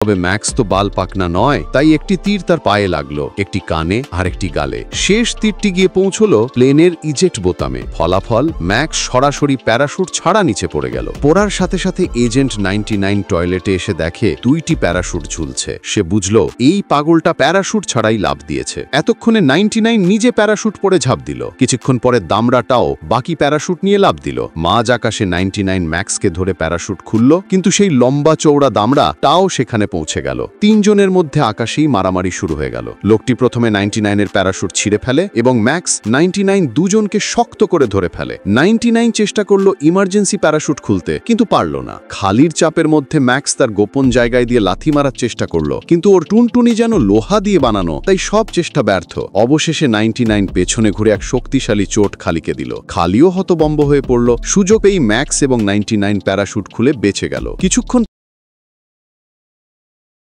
তবে ম্যাক্স তো বাল পাকনা নয়, তাই একটি তীর তার পায়ে লাগলো, একটি কানে আর একটি গালে। শেষ তীরটি গিয়ে পৌঁছলো প্লেনের ইজেক্ট বোতামে। ফলাফল, ম্যাক্স সরাসরি প্যারাশুট ছাড়া নিচে পড়ে গেল। পড়ার সাথে সাথে এজেন্ট 99 টয়লেটে এসে দেখে 2টি প্যারাশুট ঝুলছে। সে বুঝলো এই পাগলটা প্যারাশুট ছাড়াই লাফ দিয়েছে। এতক্ষণে 99 নিজে প্যারাশুট পরে ঝাঁপ দিল। কিছুক্ষণ পরে দামড়াটাও বাকি প্যারাশুট নিয়ে লাফ দিল। মাঝ আকাশে 99 ম্যাক্সকে ধরে প্যারাশুট খুলল, কিন্তু সেই লম্বা চৌড়া দামড়া তাও সেখানে পৌঁছে গেল। তিনজনের মধ্যে আকাশেই মারামারি শুরু হয়ে গেল। লোকটি প্রথমে 99-এর প্যারাশুট ছিঁড়ে ফেলে এবং ম্যাক্স 99 দুজনকে শক্ত করে ধরে ফেলে। 99 চেষ্টা করলো ইমার্জেন্সি প্যারাশুট খুলতে, কিন্তু পারল না। খালির চাপের মধ্যে ম্যাক্স তার গোপন জায়গায় দিয়ে লাথি মারার চেষ্টা করলো, কিন্তু ওর টুনটুনি যেন লোহা দিয়ে বানানো, তাই সব চেষ্টা ব্যর্থ। অবশেষে 99 পেছনে ঘুরে এক শক্তিশালী চোট খালিকে দিল। খালিও হতবম্ব হয়ে পড়ল। সুযোগ পেয়েই ম্যাক্স এবং 99 প্যারাশুট খুলে বেঁচে গেল। কিছুক্ষণ